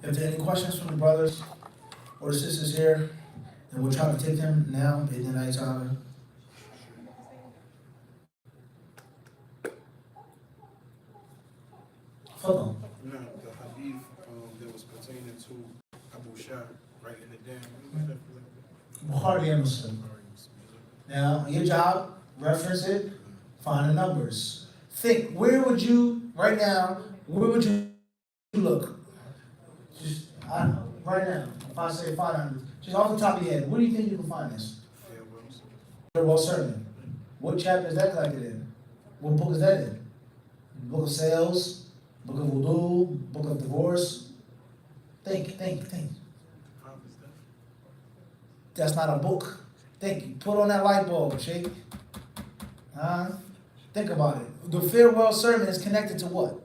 If there are any questions from the brothers or the sisters here, then we'll try to take them now. B'idhnillahi ta'ala. Fadal. No, the hadith that was pertaining to Abu Shah, writing it down. Bukhari and Muslim. Now, your job, reference it, find the numbers. Think, where would you, right now, where would you look? Just, right now, if I say 500, just off the top of your head, where do you think you can find this? Farewell Sermon. What chapter is that collected in? What book is that in? Book of Sales, Book of Wudu, Book of Divorce. Think. That's not a book. Think. Put on that light bulb, Sheikh. Think about it. The farewell sermon is connected to what?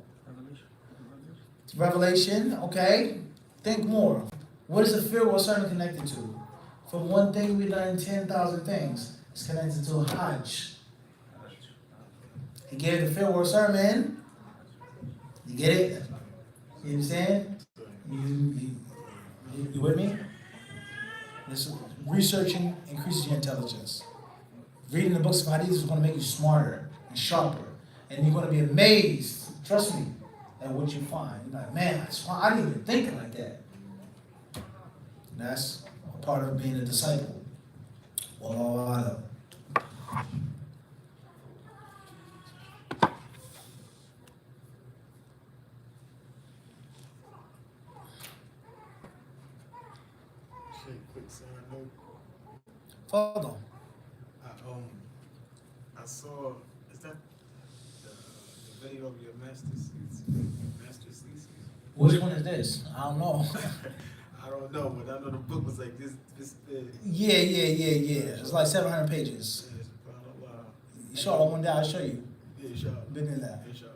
Revelation. Okay. Think more. What is the farewell sermon connected to? From one thing we learn 10,000 things. It's connected to Hajj. He gave the farewell sermon. You get it? You understand? You with me? Researching increases your intelligence. Reading the books of Hadith is going to make you smarter and sharper. And you're going to be amazed, trust me, at what you find. You're like, man, I didn't even think like that. That's a part of being a disciple. Wallahu a'lam. Quick side note. Follow. I saw, is that the video of your master's thesis? Which one is this? I don't know. I don't know, but I know the book was like this big. Yeah. It's like 700 pages. Inshallah, one day I'll show you. Yeah, inshallah. Bismillah. Inshallah.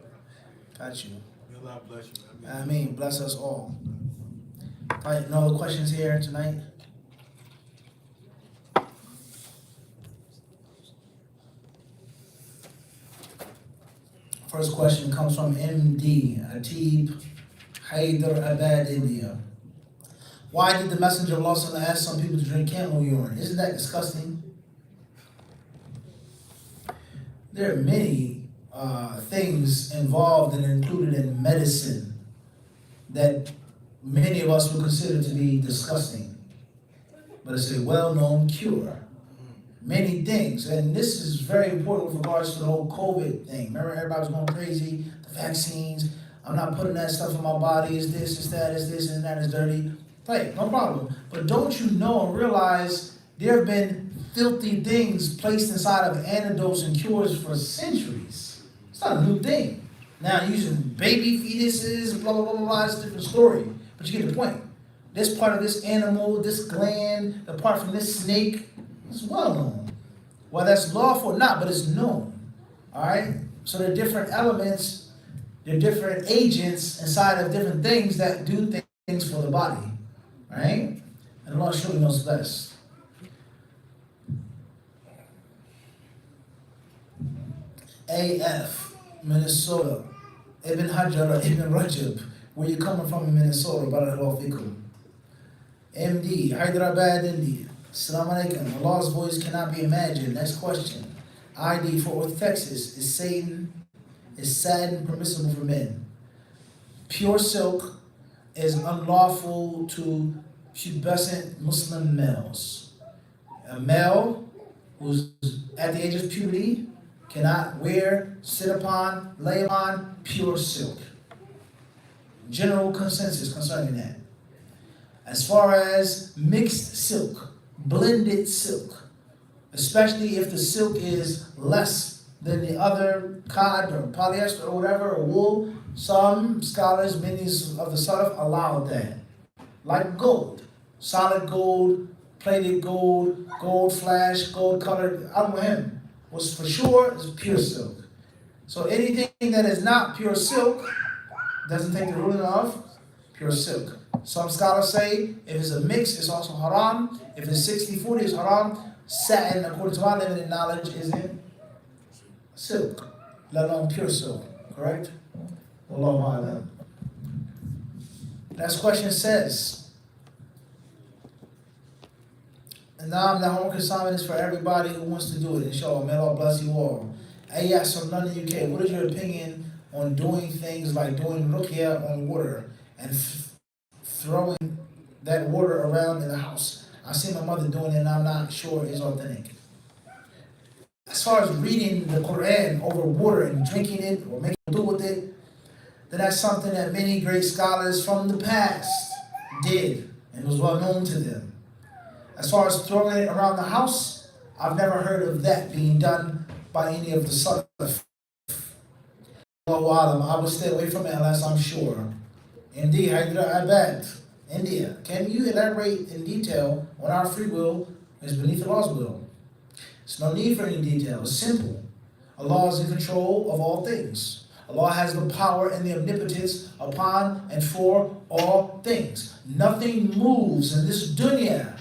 Got you. May Allah bless you. I mean, bless us all. All right, no other questions here tonight? First question comes from MD Atib Hyderabad, India. Why did the Messenger of Allah ask some people to drink camel urine? Isn't that disgusting? There are many things involved and included in medicine that many of us would consider to be disgusting. But it's a well-known cure. Many things, and this is very important with regards to the whole COVID thing. Remember, everybody was going crazy, the vaccines. I'm not putting that stuff in my body. Is this, is that, is this, and that is dirty. Right, no problem. But don't you know and realize there have been filthy things placed inside of antidotes and cures for centuries. It's not a new thing. Now, using baby fetuses, blah, blah, blah, blah, it's a different story. But you get the point. This part of this animal, this gland, apart from this snake, it's well known. Whether that's lawful or not, but it's known. All right? So there are different elements, there are different agents inside of different things that do things for the body. All right? And Allah surely knows best. AF, Minnesota. Ibn Hajar or Ibn Rajab. Where you coming from in Minnesota? Barakallahu fikum. MD, Hyderabad, India. Assalamu alaikum. Allah's voice cannot be imagined. Next question. ID, Fort Worth, Texas. Is satin permissible for men? Pure silk is unlawful to pubescent Muslim males. A male who's at the age of puberty cannot wear, sit upon, lay upon pure silk. General consensus concerning that. As far as mixed silk, blended silk, especially if the silk is less than the other cotton or polyester or whatever, or wool, some scholars, many of the Salaf, allow that. Like gold, solid gold, plated gold, gold flash, gold colored, al-muhim, was for sure is pure silk. So anything that is not pure silk doesn't take the ruling of pure silk. Some scholars say if it's a mix, it's also haram. If it's 60-40, it's haram. Satin, according to my limited knowledge, is in silk, let alone pure silk. Correct? Wallahu a'lam. Next question says, and now the homework assignment is for everybody who wants to do it. Inshallah, may Allah bless you all. Hey, yes, from London, UK, what is your opinion on doing things like doing ruqya on water and throwing that water around in the house? I've seen my mother doing it and I'm not sure it's authentic. As far as reading the Quran over water and drinking it or making do with it, then that's something that many great scholars from the past did and was well known to them. As far as throwing it around the house, I've never heard of that being done by any of the Salaf. I would stay away from it unless I'm sure. Indeed, HadithDisciple, India, can you elaborate in detail on our free will is beneath Allah's will? There's no need for any detail. It's simple. Allah is in control of all things. Allah has the power and the omnipotence upon and for all things. Nothing moves in this dunya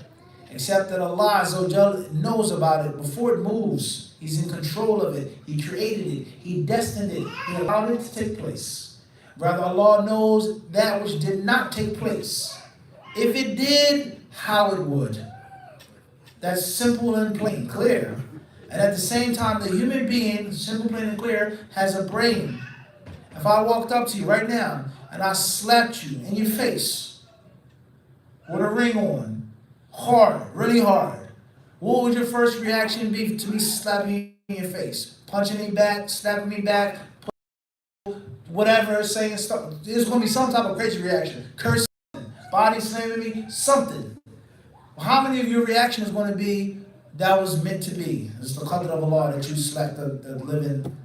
except that Allah Azza wa Jal knows about it before it moves. He's in control of it. He created it. He destined it. He allowed it to take place. Rather, Allah knows that which did not take place. If it did, how it would. That's simple and plain, clear. And at the same time, the human being, simple, plain, and clear, has a brain. If I walked up to you right now and I slapped you in your face with a ring on, hard, really hard, what would your first reaction be to me slapping you in your face? Punching me back, slapping me back, whatever, saying stuff. There's going to be some type of crazy reaction. Cursing, body slamming me, something. How many of your reaction is going to be, that was meant to be? It's the qadr of Allah that you slapped the living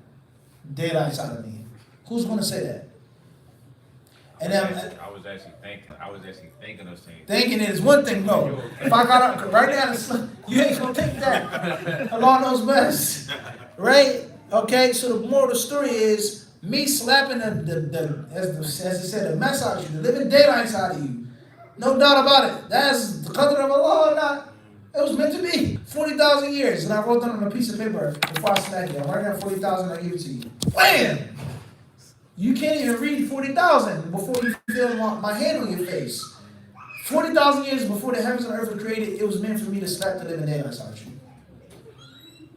daylights out of me. Who's going to say that? And then, I was actually thinking of saying. Thinking it is one thing, no. If I got up right now, you ain't going to take that. Allah knows best. Right? Okay, so the moral of the story is, me slapping as it said, the mess out of you, the living daylights out of you. No doubt about it. That's the qadr of Allah or not. It was meant to be. 40,000 years. And I wrote that on a piece of paper before I smacked it. I'm writing down 40,000, I give it to you. Bam! You can't even read 40,000 before you feel my hand on your face. 40,000 years before the heavens and earth were created, it was meant for me to slap the living daylights out of you.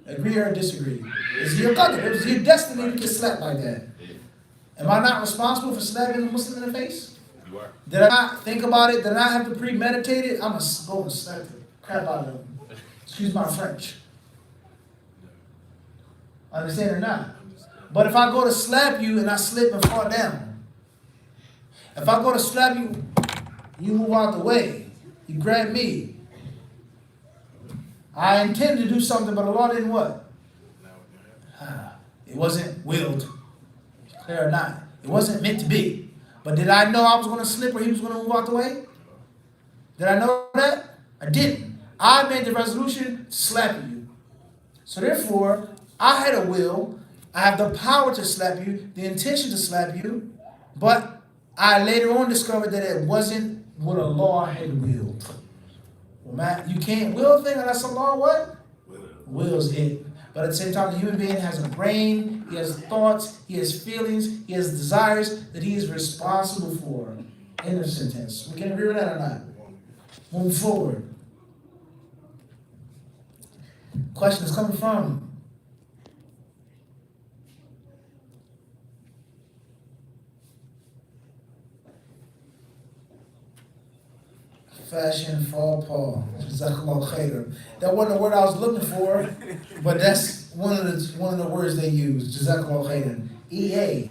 Agree or disagree? It's your qadr. It was your destiny to get slapped like that. Am I not responsible for slapping a Muslim in the face? You are. Did I not think about it? Did I not have to premeditate it? I'm going to go and slap the crap out of them. Excuse my French. Understand or not? But if I go to slap you and I slip and fall down, if I go to slap you, you move out the way, you grab me. I intend to do something, but Allah didn't what? It wasn't willed. Clear or not? It wasn't meant to be. But did I know I was going to slip or he was going to move out the way? Did I know that? I didn't. I made the resolution to slap you. So therefore, I had a will. I have the power to slap you, the intention to slap you, but I later on discovered that it wasn't what Allah had willed. Well, Matt, you can't will a thing unless Allah what? Wills it. But at the same time, the human being has a brain, he has thoughts, he has feelings, he has desires that he is responsible for. End of sentence. We can agree with that or not? Move forward. Question is coming from Fashion Fall Paul. Jazakallah khairan. That wasn't the word I was looking for, but that's one of the words they use. Jazakallah khairan. EA.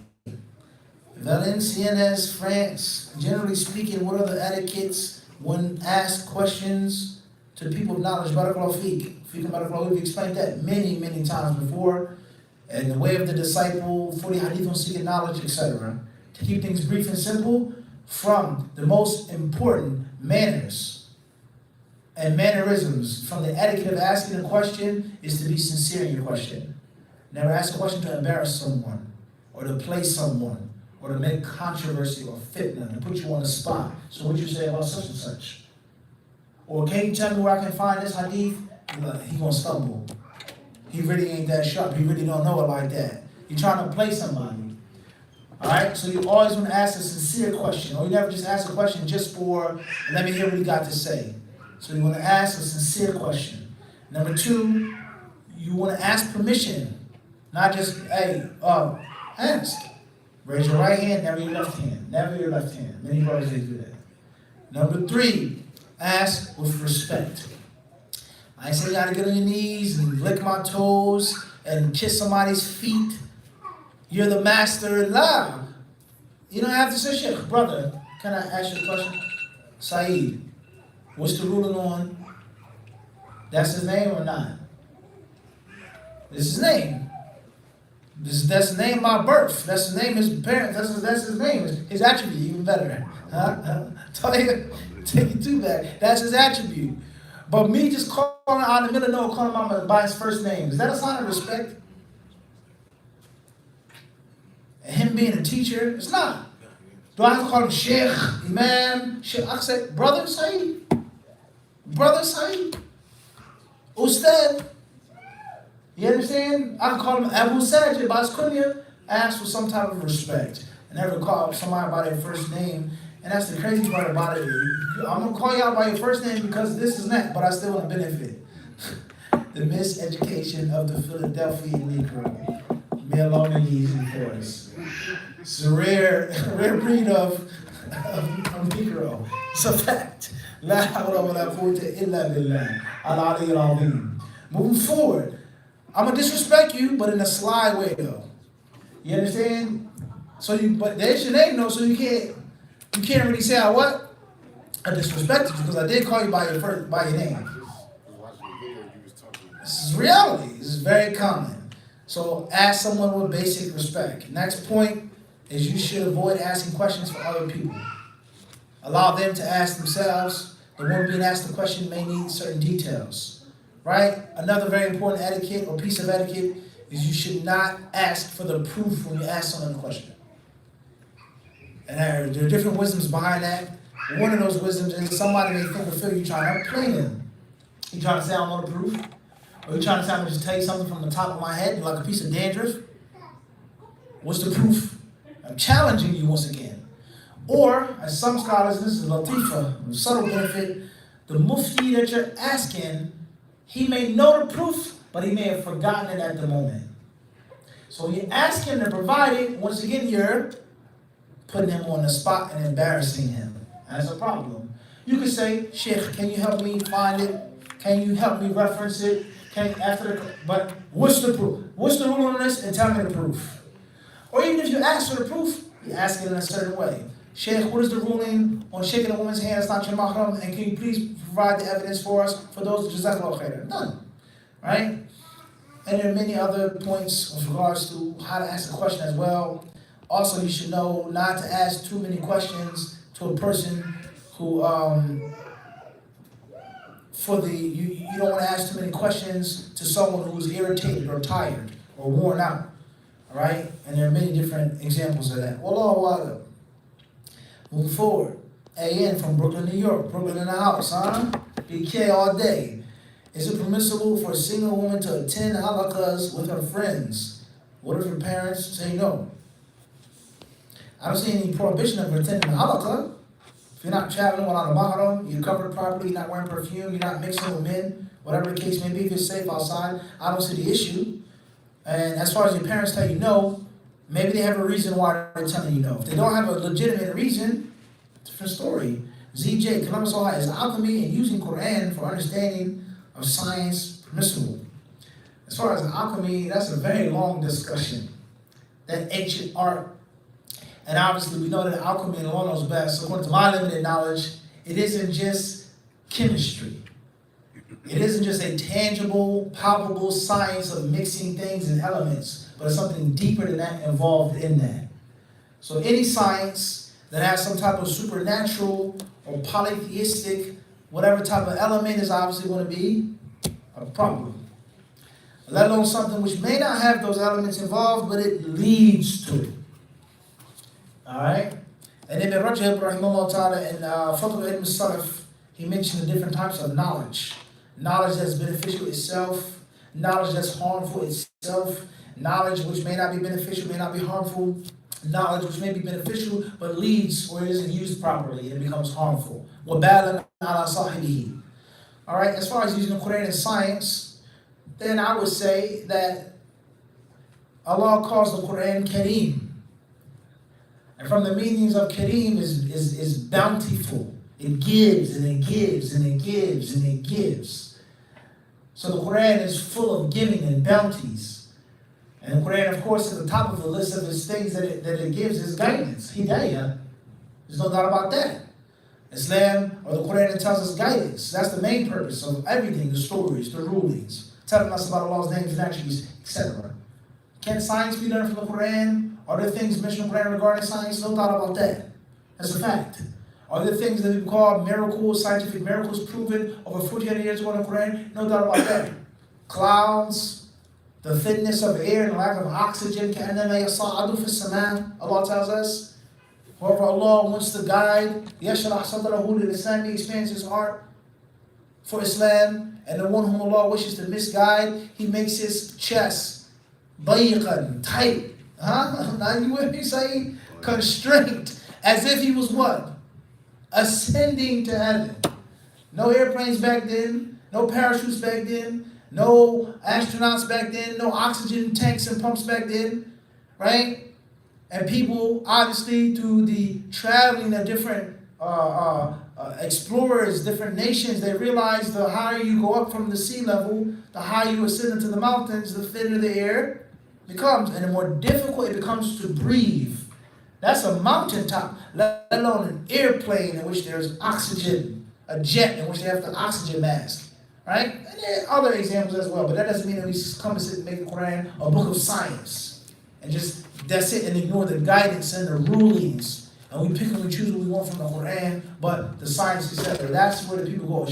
Valenciennes, France. Generally speaking, what are the etiquettes when asked questions to people of knowledge? Barakallahu feek. We've explained that many, many times before. And the way of the disciple, 40 hadith on seeking knowledge, etc. To keep things brief and simple, from the most important manners and mannerisms from the etiquette of asking a question is to be sincere in your question. Never ask a question to embarrass someone or to play someone or to make controversy or fitna and put you on the spot. So what you say about such and such? Or can you tell me where I can find this hadith? He gonna stumble. He really ain't that sharp. He really don't know it like that. You're trying to play somebody. Alright, so you always want to ask a sincere question, or you never just ask a question just for, let me hear what he got to say. So you want to ask a sincere question. Number two, you want to ask permission, not just, hey, ask. Raise your right hand, never your left hand. Never your left hand. Many brothers, they do that. Number three, ask with respect. I ain't saying you gotta get on your knees and lick my toes and kiss somebody's feet. You're the master in law. You don't have to say, Sheikh, brother, can I ask you a question? Saeed, what's the ruling on? That's his name or not? This is his name. That's the name by birth. That's the name of his parents. That's his name. His attribute, even better. Take it too back. That's his attribute. But me just calling out in the middle of nowhere, calling him by his first name, is that a sign of respect? And him being a teacher, it's not. Do I have to call him Sheikh, Imam, Sheikh? I say, Brother Saeed. Brother Saeed. Ustad. You understand? I can call him Abu Sajid by his kunya. Ask for some type of respect. And never call somebody by their first name. And that's the crazy part about it. I'm going to call you out by your first name because this is that, but I still want to benefit. The miseducation of the Philadelphia Negro. May Allah make it easy for us. It's a rare breed of Negro. It's a fact. La hawla wa la quwwata illa billah. Al-Ali al-Azim. Moving forward. I'm gonna disrespect you, but in a sly way though. You understand? But there's your name though, so you can't really say I disrespected you because I did call you by your name. This is reality. This is very common. So ask someone with basic respect. Next point is you should avoid asking questions for other people. Allow them to ask themselves. The one being asked the question may need certain details. Right? Another very important etiquette or piece of etiquette is you should not ask for the proof when you ask someone a question. And there are different wisdoms behind that. One of those wisdoms is somebody may think or feel you're trying to play them. You trying to say I don't know the proof? Or you trying to say I'm going to just tell you something from the top of my head like a piece of dandruff? What's the proof? I'm challenging you once again. Or, as some scholars, this is latifa, a subtle benefit, the mufti that you're asking, he may know the proof, but he may have forgotten it at the moment. So when you ask him to provide it, once again, you're putting him on the spot and embarrassing him. That's a problem. You could say, Sheikh, can you help me find it? Can you help me reference it? But what's the proof? What's the rule on this? And tell me the proof. Or even if you ask for the proof, you ask it in a certain way. Sheikh, what is the ruling on shaking a woman's hand that's not your mahram? And can you please provide the evidence for us? For those, jazakallahu khairan. None. Right? And there are many other points with regards to how to ask a question as well. Also, you should know not to ask too many questions to a person who, you don't want to ask too many questions to someone who's irritated or tired or worn out. All right? And there are many different examples of that. Wallahu a'lam. Moving forward. AN from Brooklyn, New York. Brooklyn in the house, huh? BK all day. Is it permissible for a single woman to attend halakas with her friends? What if her parents say no? I don't see any prohibition of attending a halakah. If you're not traveling without a mahram, you're covered properly, you're not wearing perfume, you're not mixing with men, whatever the case may be, if you're safe outside, I don't see the issue. And as far as your parents tell you no, maybe they have a reason why they're telling you no. If they don't have a legitimate reason, different story. ZJ, Columbus, Ohio, is alchemy and using Quran for understanding of science permissible? As far as alchemy, that's a very long discussion. That ancient art. And obviously we know that alchemy, and Allah knows best, according to my limited knowledge, it isn't just chemistry. It isn't just a tangible, palpable science of mixing things and elements, but it's something deeper than that involved in that. So any science that has some type of supernatural or polytheistic, whatever type of element is obviously going to be a problem. Let alone something which may not have those elements involved, but it leads to it. Alright? And Ibn Rajab, rahimahullah ta'ala, in Fatwa Ibn Salaf, he mentioned the different types of knowledge. Knowledge that's beneficial itself, knowledge that's harmful itself, knowledge which may not be beneficial, may not be harmful. knowledge which may be beneficial but leads or isn't used properly and it becomes harmful. وَبَالًا عَلَى صَاحِبِهِ. Alright, as far as using the Quran in science, then I would say that Allah calls the Quran Kareem. And from the meanings of Kareem is bountiful. It gives and it gives and it gives and it gives. So the Quran is full of giving and bounties. And the Quran, of course, at the top of the list of its things that it gives is guidance, hidayah. There's no doubt about that. Islam, or the Quran, it tells us guidance. That's the main purpose of everything, the stories, the rulings, telling us about Allah's names and attributes, etc. Can science be learned from the Quran? Are there things mentioned in the Quran regarding science? No doubt about that. That's a fact. Are there things that we call miracles, scientific miracles proven over 1,400 years ago in the Quran? No doubt about that. Clouds, the thinness of air and lack of oxygen, كَأَنَّمَا يَصَعَّدُ فِي السَّمَاءِ. Allah tells us, whoever Allah wants to guide, يَشْرَحْ صَدْرَهُ لِلْإِسْلَامِ, He expands his heart for Islam, and the one whom Allah wishes to misguide, He makes his chest ضَيِّقًا, tight. Now you with me saying? Constraint. As if he was what? Ascending to heaven. No airplanes back then, no parachutes back then, no astronauts back then, no oxygen tanks and pumps back then, right? And people, obviously, through the traveling of different explorers, different nations, they realize the higher you go up from the sea level, the higher you ascend into the mountains, the thinner the air becomes, and the more difficult it becomes to breathe. That's a mountaintop, let alone an airplane in which there's oxygen, a jet in which they have the oxygen mask, right? And there are other examples as well, but that doesn't mean that we just come and sit and make the Quran a book of science and just that's it and ignore the guidance and the rulings. And we pick and we choose what we want from the Quran, but the science, etc. That's where the people go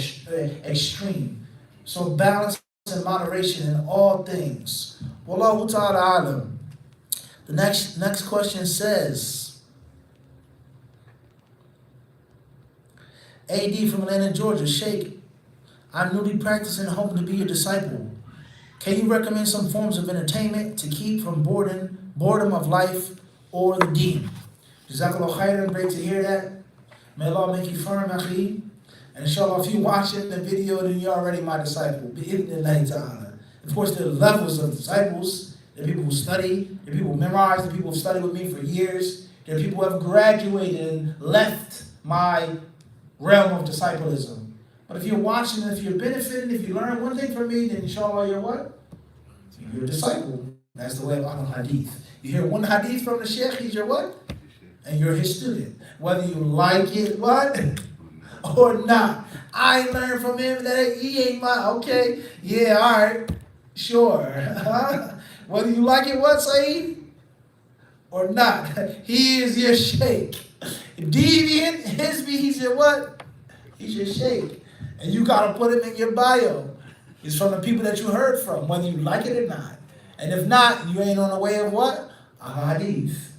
extreme. So balance and moderation in all things. Wallahu ta'ala alam. The next question says, AD from Atlanta, Georgia, Sheikh, I'm newly practicing and hoping to be your disciple. Can you recommend some forms of entertainment to keep from boredom of life or the deen? Jazakallah khairan, great to hear that. May Allah make you firm, akhi. And inshallah, if you watching the video, then you're already my disciple. Bi-idhnillahi ta'ala. Of course, there are levels of disciples. There are people who study, there are people who memorize, there are people who study with me for years. There are people who have graduated and left my realm of disciplism. But if you're watching, if you're benefiting, if you learn one thing from me, then inshallah you're what? You're a disciple. That's the way of Hadith. You hear one Hadith from the Sheikh, he's your what? And you're his student. Whether you like it, what? Or not. I learned from him that he ain't my, okay, yeah, all right, sure. Whether you like it, what, Saeed? Or not. He is your sheikh. Deviant, Hizbi, he's your what? He's your sheikh. And you got to put him in your bio. It's from the people that you heard from, whether you like it or not. And if not, you ain't on the way of what? A hadith.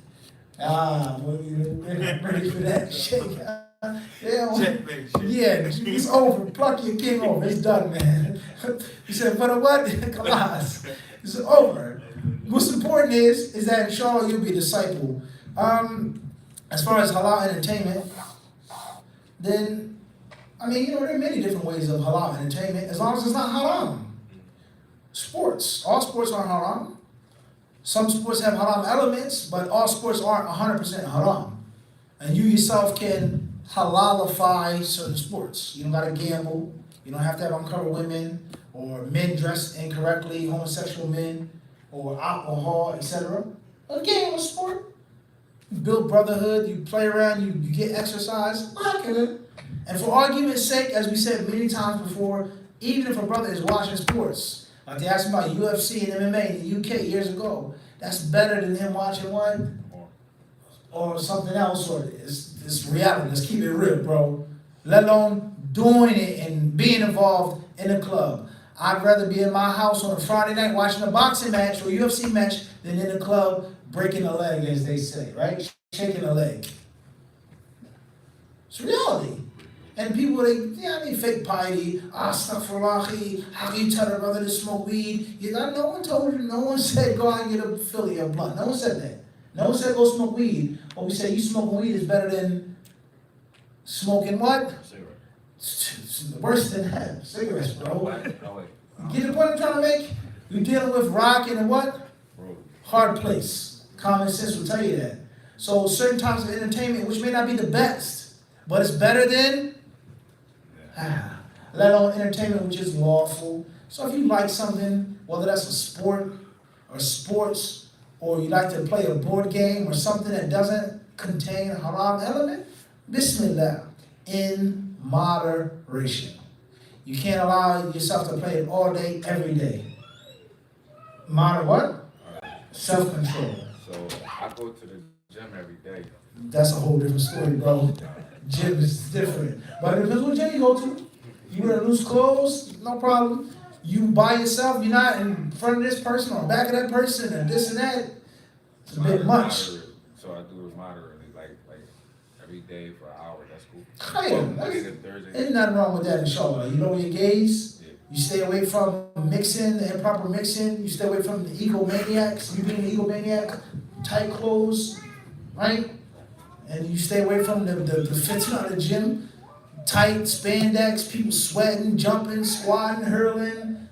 Well, you're ready for that sheikh. Yeah, it's over. Pluck your king over. It's done, man. He said, but what? Class. It's over. What's important is that inshallah you'll be a disciple. As far as halal entertainment, then, I mean, there are many different ways of halal entertainment as long as it's not haram. Sports. All sports aren't haram. Some sports have haram elements, but all sports aren't 100% haram. And you yourself can halalify certain sports. You don't gotta gamble. You don't have to have uncovered women or men dressed incorrectly, homosexual men, or alcohol, etc. But a game, a sport. You build brotherhood, you play around, you get exercise. And for argument's sake, as we said many times before, even if a brother is watching sports, like they asked me about UFC and MMA in the UK years ago, that's better than him watching one or something else, or it's reality. Let's keep it real, bro. Let alone doing it and being involved in a club. I'd rather be in my house on a Friday night watching a boxing match or a UFC match than in a club breaking a leg, as they say, right? Shaking a leg. It's reality. And people, they fake piety. Astaghfirullah, how can you tell a brother to smoke weed? No one told you, no one said go out and get a Philly or blunt. No one said that. No one said go smoke weed, but we say you smoking weed is better than smoking what? Cigarette. It's worse than that. Cigarettes, bro. No way. Get the point I'm trying to make? You're dealing with rock and what? Bro. Hard place. Common sense will tell you that. So certain types of entertainment, which may not be the best, but it's better than, let alone entertainment which is lawful. So if you like something, whether that's a sport or sports, or you like to play a board game or something that doesn't contain a haram element, bismillah, in moderation. You can't allow yourself to play it all day, every day. What? Self-control. So I go to the gym every day. That's a whole different story, bro. Gym is different. But it depends what gym you go to. You wear loose clothes, no problem. You by yourself, you're not in front of this person or back of that person and this and that. It's a bit much. Moderate. So I do it moderately, like every day for an hour. That's cool. Hey, Monday to Thursday. ain't nothing wrong with that, inshallah. You know your gaze. Yeah. You stay away from mixing, the improper mixing. You stay away from the egomaniacs. You being an egomaniac, tight clothes, right? And you stay away from the fitna of the gym. Tight spandex, people sweating, jumping, squatting, hurling.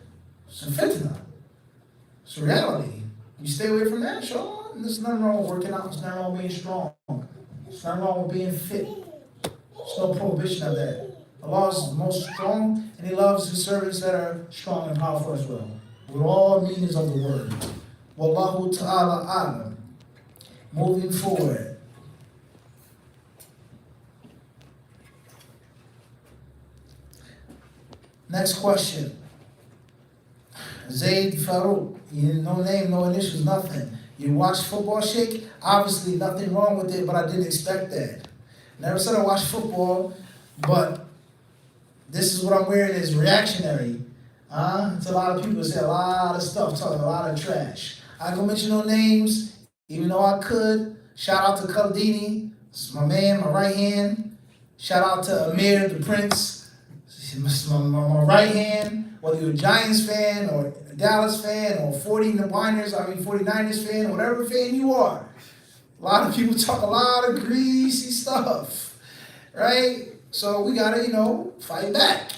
It's a fitna. It's a reality. You stay away from that, sure. And there's nothing wrong with working out. There's nothing wrong with being strong. There's nothing wrong with being fit. There's no prohibition of that. Allah is the most strong, and He loves His servants that are strong and powerful as well. With all meanings of the word. Wallahu ta'ala a'lam. Moving forward. Next question. Zaid Farouk. No name, no initials, nothing. You watch football, Sheikh? Obviously, nothing wrong with it, but I didn't expect that. Never said I watch football, but this is what I'm wearing is reactionary. It's a lot of people say a lot of stuff, talking a lot of trash. I ain't gonna mention no names, even though I could. Shout out to Kaldini, it's my man, my right hand. Shout out to Amir, the Prince. My right hand, whether you're a Giants fan or a Dallas fan or 49ers fan, or whatever fan you are. A lot of people talk a lot of greasy stuff, right? So we gotta, fight back.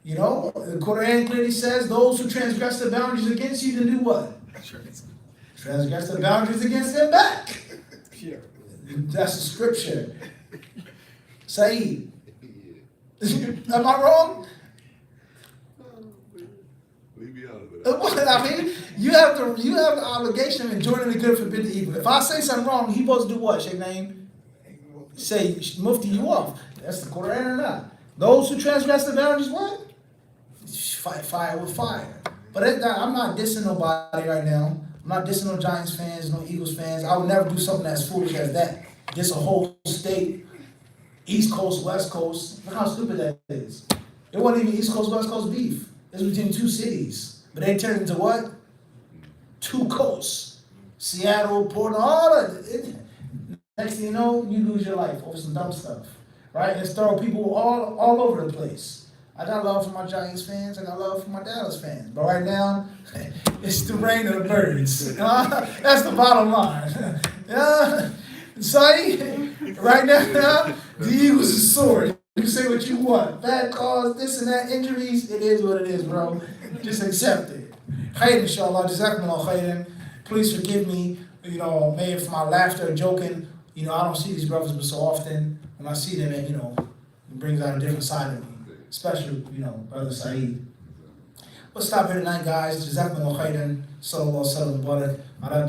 The Quran clearly says those who transgress the boundaries against you to do what? Transgress the boundaries against them back. That's the scripture. Saeed. Am I wrong? Leave me out of it. I mean, you have the obligation of enjoining the good, forbid the evil. If I say something wrong, he supposed to do what, Sheikh Naim? Say, mufti you off. That's the Quran or not? Those who transgress the boundaries, what? Fight fire with fire. But I'm not dissing nobody right now. I'm not dissing no Giants fans, no Eagles fans. I would never do something as foolish as that. Diss a whole state. East Coast, West Coast. Look how stupid that is. It wasn't even East Coast, West Coast beef. It's between two cities. But they turned into what? Two coasts. Seattle, Portland, all of it. Next thing you know, you lose your life over some dumb stuff. Right? And it's throwing people all over the place. I got love for my Giants fans. I got love for my Dallas fans. But right now, it's the reign of the birds. That's the bottom line. Say, right now, the Eagles is sore. You can say what you want. Bad calls, this and that, injuries. It is what it is, bro. Just accept it. Khayr, inshallah. Jazakumullah khayran. Please forgive me, maybe for my laughter or joking. I don't see these brothers but so often. When I see them, it brings out a different side of me. Especially, Brother Saeed. We'll stop here tonight, guys. Jazakumullah khayran. Sallallahu alaihi wa sallam.